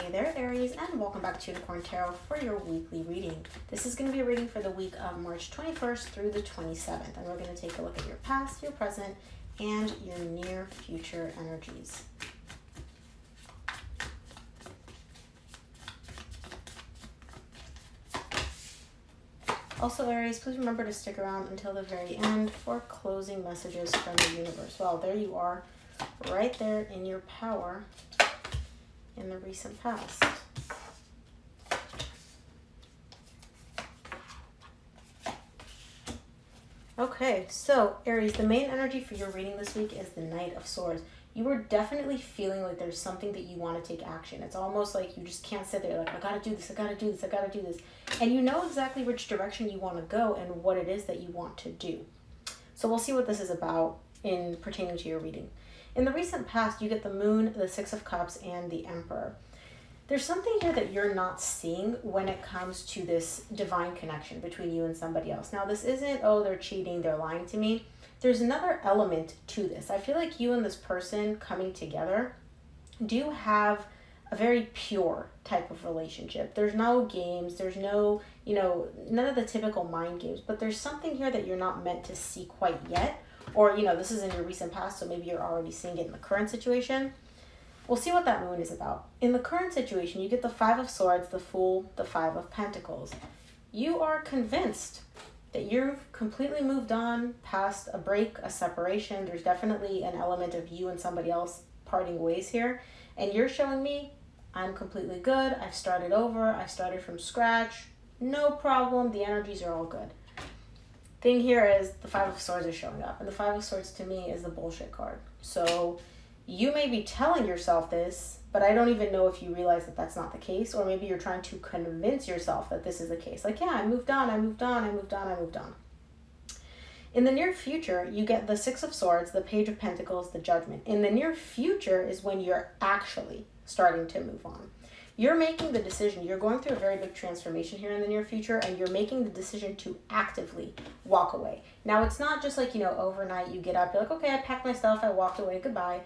Hi there, Aries, and welcome back to Unicorn Tarot for your weekly reading. This is going to be a reading for the week of March 21st through the 27th, and we're going to take a look at your past, your present, and your near future energies. Also, Aries, please remember to stick around until the very end for closing messages from the universe. Well, there you are, right there in your power in the recent past. Okay, so Aries, the main energy for your reading this week is the Knight of Swords. You are definitely feeling like there's something that you want to take action. It's almost like you just can't sit there like, I gotta do this, I gotta do this, I gotta do this. And you know exactly which direction you want to go and what it is that you want to do. So we'll see what this is about in pertaining to your reading. In the recent past, you get the Moon, the Six of Cups, and the Emperor. There's something here that you're not seeing when it comes to this divine connection between you and somebody else. Now, this isn't, oh, they're cheating, they're lying to me. There's another element to this. I feel like you and this person coming together do have a very pure type of relationship. There's no games, there's no, none of the typical mind games, but there's something here that you're not meant to see quite yet. Or, this is in your recent past, so maybe you're already seeing it in the current situation. We'll see what that moon is about. In the current situation, you get the Five of Swords, the Fool, the Five of Pentacles. You are convinced that you've completely moved on past a break, a separation. There's definitely an element of you and somebody else parting ways here. And you're showing me, I'm completely good. I've started over. I started from scratch. No problem. The energies are all good. Thing here is the Five of Swords is showing up. And the Five of Swords to me is the bullshit card. So you may be telling yourself this, but I don't even know if you realize that that's not the case. Or maybe you're trying to convince yourself that this is the case. Like, yeah, I moved on, I moved on, I moved on, I moved on. In the near future, you get the Six of Swords, the Page of Pentacles, the Judgment. In the near future is when you're actually starting to move on. You're making the decision. You're going through a very big transformation here in the near future, and you're making the decision to actively walk away. Now, it's not just like, overnight you get up, you're like, okay, I packed my stuff, I walked away, goodbye.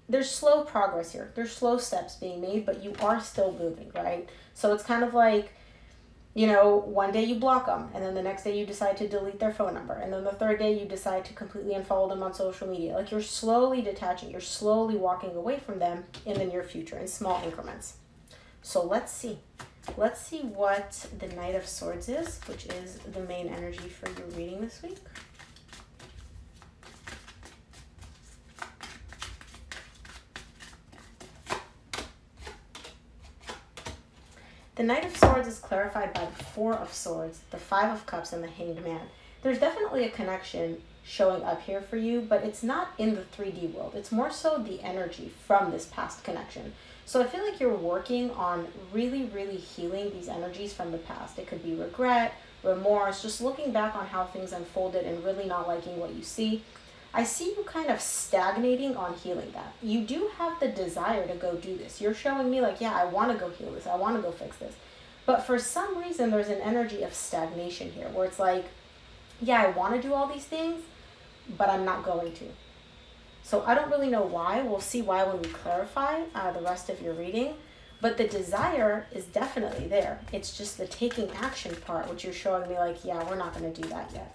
There's slow progress here. There's slow steps being made, but you are still moving, right? So it's kind of like, one day you block them, and then the next day you decide to delete their phone number, and then the third day you decide to completely unfollow them on social media. Like, you're slowly detaching. You're slowly walking away from them in the near future in small increments. So let's see. Let's see what the Knight of Swords is, which is the main energy for your reading this week. The Knight of Swords is clarified by the Four of Swords, the Five of Cups, and the Hanged Man. There's definitely a connection showing up here for you, but it's not in the 3D world. It's more so the energy from this past connection. So I feel like you're working on really, really healing these energies from the past. It could be regret, remorse, just looking back on how things unfolded and really not liking what you see. I see you kind of stagnating on healing that. You do have the desire to go do this. You're showing me like, yeah, I want to go heal this. I want to go fix this. But for some reason, there's an energy of stagnation here where it's like, yeah, I want to do all these things, but I'm not going to. So I don't really know why. We'll see why when we clarify the rest of your reading. But the desire is definitely there. It's just the taking action part, which you're showing me like, yeah, we're not going to do that yet.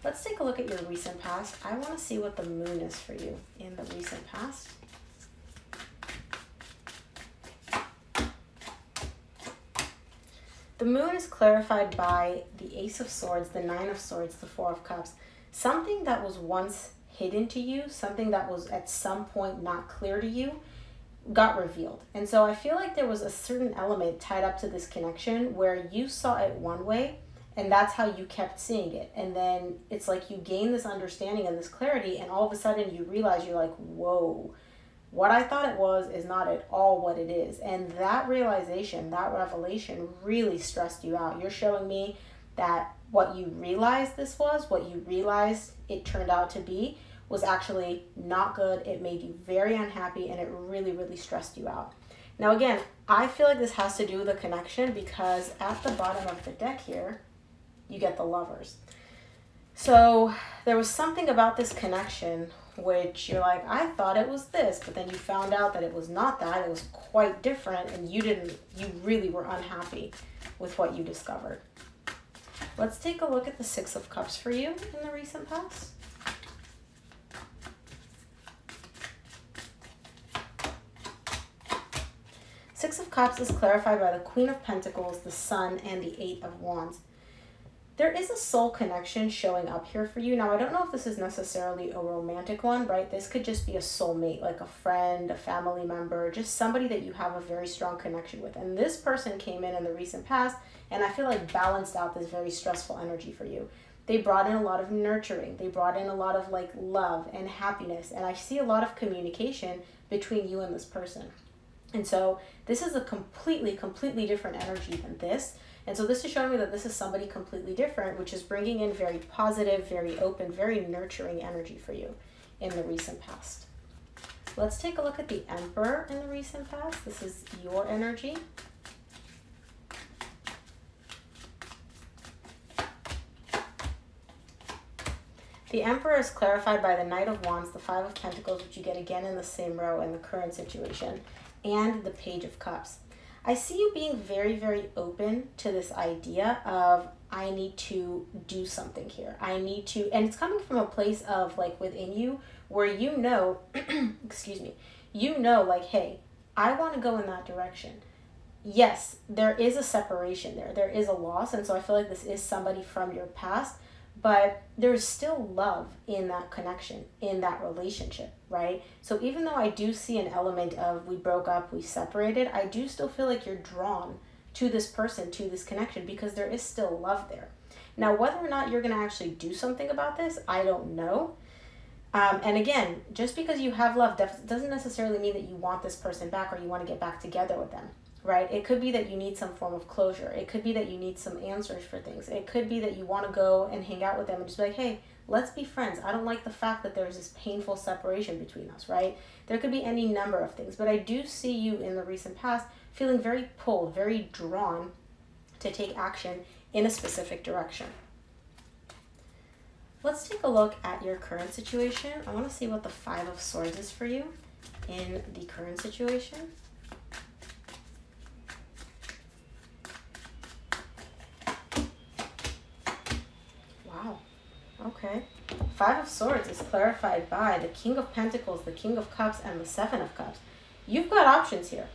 Let's take a look at your recent past. I want to see what the moon is for you in the recent past. The moon is clarified by the Ace of Swords, the Nine of Swords, the Four of Cups. Something that was once hidden to you, something that was at some point not clear to you, got revealed. And so I feel like there was a certain element tied up to this connection where you saw it one way, and that's how you kept seeing it. And then it's like you gain this understanding and this clarity, and all of a sudden you realize you're like, whoa, what I thought it was is not at all what it is. And that realization, that revelation really stressed you out. You're showing me that what you realized this was, what you realized it turned out to be, was actually not good. It made you very unhappy, and it really, really stressed you out. Now, again, I feel like this has to do with a connection because at the bottom of the deck here, you get the Lovers. So there was something about this connection which you're like, I thought it was this, but then you found out that it was not that. It was quite different, and you really were unhappy with what you discovered. Let's take a look at the Six of Cups for you in the recent past. Six of Cups is clarified by the Queen of Pentacles, the Sun, and the Eight of Wands. There is a soul connection showing up here for you. Now, I don't know if this is necessarily a romantic one, right? This could just be a soulmate, like a friend, a family member, just somebody that you have a very strong connection with. And this person came in the recent past, and I feel like balanced out this very stressful energy for you. They brought in a lot of nurturing. They brought in a lot of like love and happiness. And I see a lot of communication between you and this person. And so this is a completely different energy than this. And so this is showing me that this is somebody completely different, which is bringing in very positive, very open, very nurturing energy for you in the recent past. Let's take a look at the Emperor in the recent past. This is your energy. The Emperor is clarified by the Knight of Wands, the Five of Pentacles, which you get again in the same row in the current situation, and the Page of Cups. I see you being very open to this idea of, I need to do something here. I need to, and it's coming from a place of like within you where you know, excuse me, you know like, hey, I want to go in that direction. Yes, there is a separation there. There is a loss. And so I feel like this is somebody from your past, but there's still love in that connection, in that relationship, right? So even though I do see an element of we broke up, we separated, I do still feel like you're drawn to this person, to this connection, because there is still love there. Now, whether or not you're going to actually do something about this, I don't know. And again, just because you have love doesn't necessarily mean that you want this person back or you want to get back together with them. Right? It could be that you need some form of closure. It could be that you need some answers for things. It could be that you want to go and hang out with them and just be like, hey, let's be friends. I don't like the fact that there's this painful separation between us, right? There could be any number of things, but I do see you in the recent past feeling very pulled, very drawn to take action in a specific direction. Let's take a look at your current situation. I want to see what the Five of Swords is for you in the current situation. Okay. Five of Swords is clarified by the King of Pentacles, the King of Cups, and the Seven of Cups. You've got options here,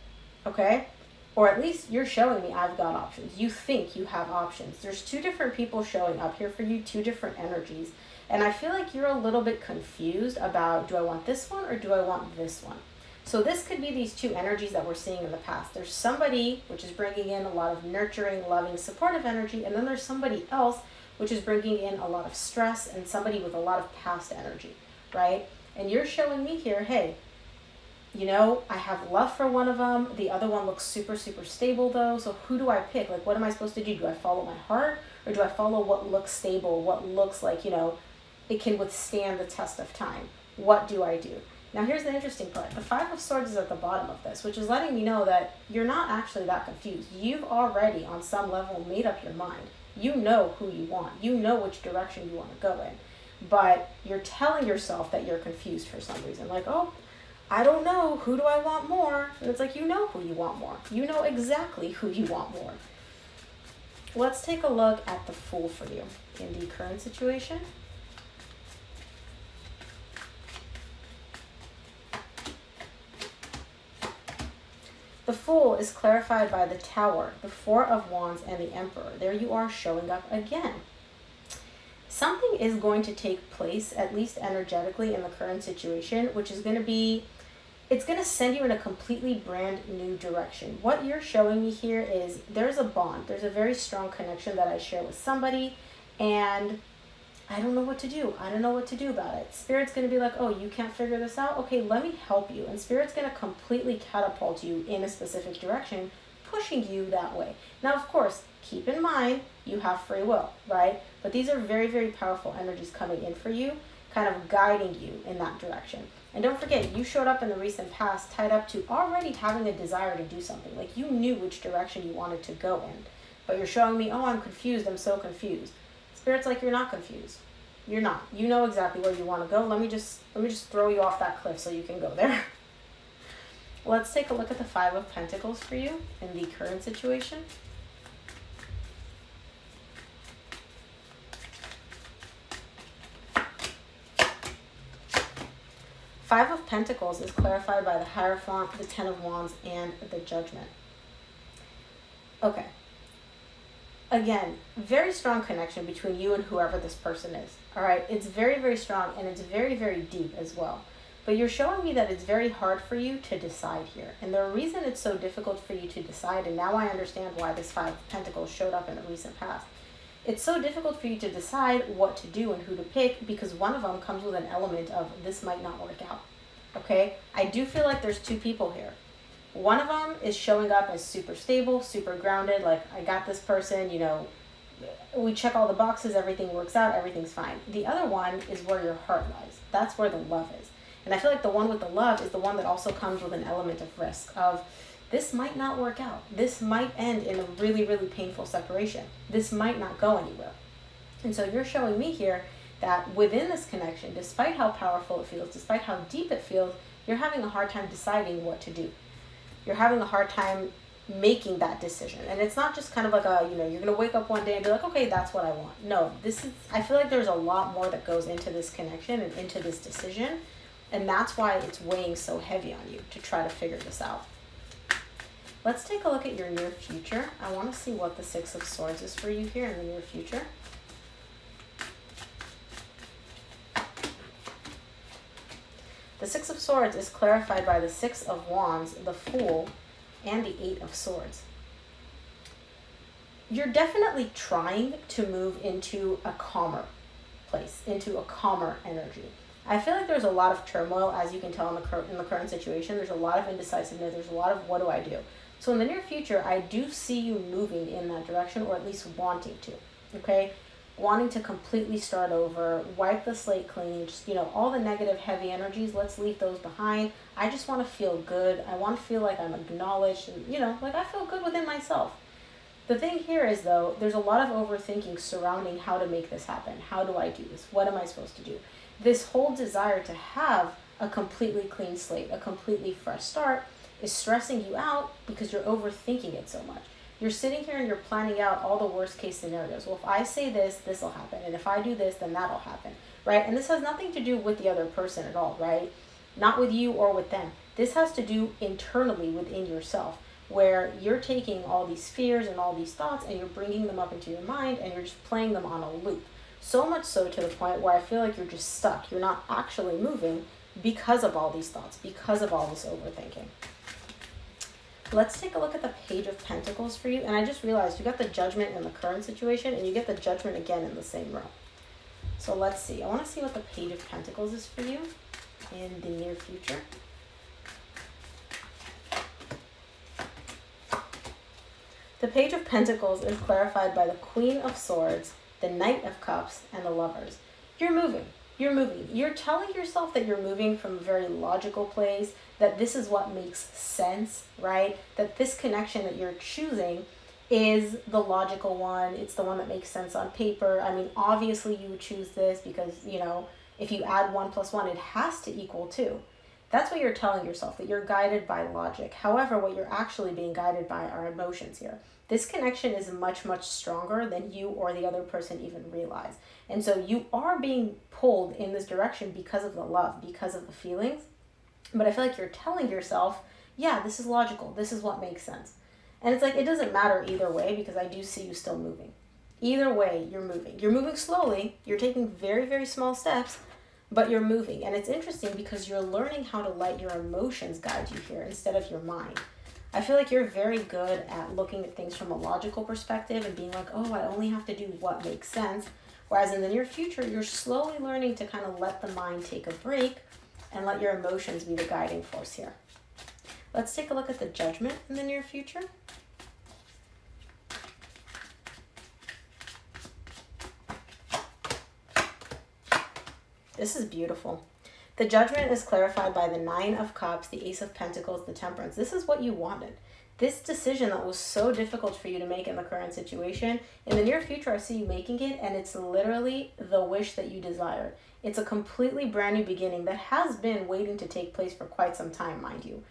okay? Or at least you're showing me I've got options. You think you have options. There's two different people showing up here for you, two different energies. And I feel like you're a little bit confused about, do I want this one or do I want this one? So this could be these two energies that we're seeing in the past. There's somebody which is bringing in a lot of nurturing, loving, supportive energy, and then there's somebody else which is bringing in a lot of stress and somebody with a lot of past energy, right? And you're showing me here, hey, you know, I have love for one of them. The other one looks super stable though. So who do I pick? Like, what am I supposed to do? Do I follow my heart or do I follow what looks stable, what looks like, you know, it can withstand the test of time? What do I do? Now, here's the interesting part. The Five of Swords is at the bottom of this, which is letting me know that you're not actually that confused. You've already, on some level, made up your mind. You know who you want. You know which direction you want to go in. But you're telling yourself that you're confused for some reason. Like, oh, I don't know. Who do I want more? And it's like, you know who you want more. You know exactly who you want more. Let's take a look at the Fool for you in the current situation. The Fool is clarified by the Tower, the Four of Wands, and the Emperor. There you are showing up again. Something is going to take place, at least energetically, in the current situation, which is going to be, it's going to send you in a completely brand new direction. What you're showing me here is there's a bond. There's a very strong connection that I share with somebody, and I don't know what to do. I don't know what to do about it. Spirit's going to be like, oh, you can't figure this out? Okay, let me help you. And Spirit's going to completely catapult you in a specific direction, pushing you that way. Now, of course, keep in mind, you have free will, right? But these are very powerful energies coming in for you, kind of guiding you in that direction. And don't forget, you showed up in the recent past tied up to already having a desire to do something. Like, you knew which direction you wanted to go in. But you're showing me, oh, I'm confused. I'm so confused. Spirit's like, you're not confused. You're not. You know exactly where you want to go. Let me just throw you off that cliff so you can go there. Let's take a look at the Five of Pentacles for you in the current situation. Five of Pentacles is clarified by the Hierophant, the Ten of Wands, and the Judgment. Okay. Again, very strong connection between you and whoever this person is. All right. It's very, very strong, and it's very, very deep as well. But you're showing me that it's very hard for you to decide here. And the reason it's so difficult for you to decide, and now I understand why this Five of Pentacles showed up in the recent past. It's so difficult for you to decide what to do and who to pick because one of them comes with an element of this might not work out. Okay? I do feel like there's two people here. One of them is showing up as super stable, super grounded, like I got this person, you know, we check all the boxes, everything works out, everything's fine. The other one is where your heart lies. That's where the love is. And I feel like the one with the love is the one that also comes with an element of risk of this might not work out. This might end in a really, really painful separation. This might not go anywhere. And so you're showing me here that within this connection, despite how powerful it feels, despite how deep it feels, you're having a hard time deciding what to do. You're having a hard time making that decision. And it's not just kind of like a, you know, you're going to wake up one day and be like, okay, that's what I want. No, I feel like there's a lot more that goes into this connection and into this decision. And that's why it's weighing so heavy on you to try to figure this out. Let's take a look at your near future. I want to see what the Six of Swords is for you here in the near future. The Six of Swords is clarified by the Six of Wands, the Fool, and the Eight of Swords. You're definitely trying to move into a calmer place, into a calmer energy. I feel like there's a lot of turmoil, as you can tell in the current situation. There's a lot of indecisiveness. There's a lot of what do I do? So in the near future, I do see you moving in that direction, or at least wanting to, okay? Wanting to completely start over, wipe the slate clean, just, you know, all the negative, heavy energies, let's leave those behind. I just want to feel good. I want to feel like I'm acknowledged and, you know, like I feel good within myself. The thing here is, though, there's a lot of overthinking surrounding how to make this happen. How do I do this? What am I supposed to do? This whole desire to have a completely clean slate, a completely fresh start, is stressing you out because you're overthinking it so much. You're sitting here and you're planning out all the worst case scenarios. Well, if I say this, this will happen. And if I do this, then that'll happen, right? And this has nothing to do with the other person at all, right? Not with you or with them. This has to do internally within yourself, where you're taking all these fears and all these thoughts and you're bringing them up into your mind and you're just playing them on a loop. So much so to the point where I feel like you're just stuck. You're not actually moving because of all these thoughts, because of all this overthinking. Let's take a look at the Page of Pentacles for you. And I just realized you got the Judgment in the current situation and you get the Judgment again in the same row. So let's see. I want to see what the Page of Pentacles is for you in the near future. The Page of Pentacles is clarified by the Queen of Swords, the Knight of Cups, and the Lovers. You're moving. You're moving. You're telling yourself that you're moving from a very logical place, that this is what makes sense, right? That this connection that you're choosing is the logical one. It's the one that makes sense on paper. I mean, obviously you would choose this because, you know, if you add 1 + 1, it has to equal 2. That's what you're telling yourself, that you're guided by logic. However, what you're actually being guided by are emotions here. This connection is much, much stronger than you or the other person even realize. And so you are being pulled in this direction because of the love, because of the feelings. But I feel like you're telling yourself, yeah, this is logical. This is what makes sense. And it's like, it doesn't matter either way because I do see you still moving. Either way, you're moving. You're moving slowly. You're taking very, very small steps, but you're moving. And it's interesting because you're learning how to let your emotions guide you here instead of your mind. I feel like you're very good at looking at things from a logical perspective and being like, oh, I only have to do what makes sense. Whereas in the near future, you're slowly learning to kind of let the mind take a break and let your emotions be the guiding force here. Let's take a look at the Judgment in the near future. This is beautiful. The Judgment is clarified by the Nine of Cups, the Ace of Pentacles, the Temperance. This is what you wanted. This decision that was so difficult for you to make in the current situation, in the near future, I see you making it, and it's literally the wish that you desired. It's a completely brand new beginning that has been waiting to take place for quite some time, mind you.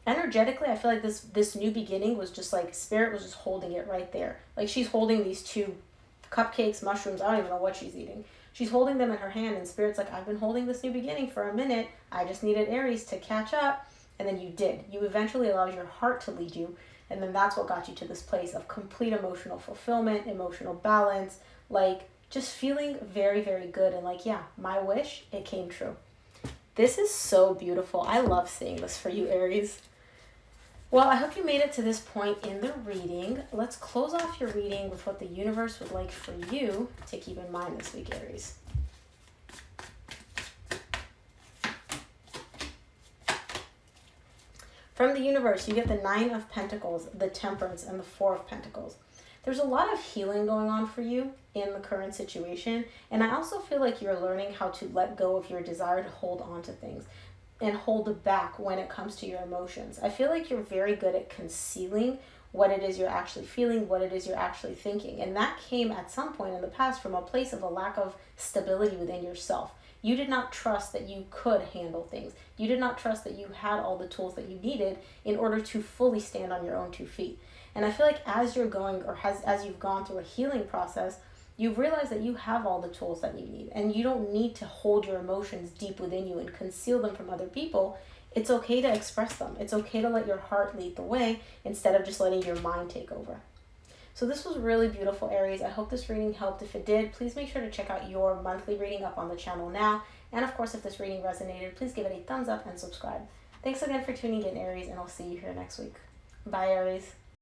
Energetically, I feel like this new beginning was just like Spirit was just holding it right there. Like she's holding these two cupcakes, mushrooms, I don't even know what she's eating. She's holding them in her hand, and Spirit's like, I've been holding this new beginning for a minute. I just needed Aries to catch up. And then you did. You eventually allowed your heart to lead you. And then that's what got you to this place of complete emotional fulfillment, emotional balance, like just feeling very, very good. And like, yeah, my wish, it came true. This is so beautiful. I love seeing this for you, Aries. Well, I hope you made it to this point in the reading. Let's close off your reading with what the universe would like for you to keep in mind this week, Aries. From the universe, you get the Nine of Pentacles, the Temperance, and the Four of Pentacles. There's a lot of healing going on for you in the current situation, and I also feel like you're learning how to let go of your desire to hold on to things and hold back when it comes to your emotions. I feel like you're very good at concealing what it is you're actually feeling, what it is you're actually thinking, and that came at some point in the past from a place of a lack of stability within yourself. You did not trust that you could handle things. You did not trust that you had all the tools that you needed in order to fully stand on your own 2 feet. And I feel like as you're going, or as you've gone through a healing process, you've realized that you have all the tools that you need. And you don't need to hold your emotions deep within you and conceal them from other people. It's okay to express them. It's okay to let your heart lead the way instead of just letting your mind take over. So this was really beautiful, Aries. I hope this reading helped. If it did, please make sure to check out your monthly reading up on the channel now. And of course, if this reading resonated, please give it a thumbs up and subscribe. Thanks again for tuning in, Aries, and I'll see you here next week. Bye, Aries.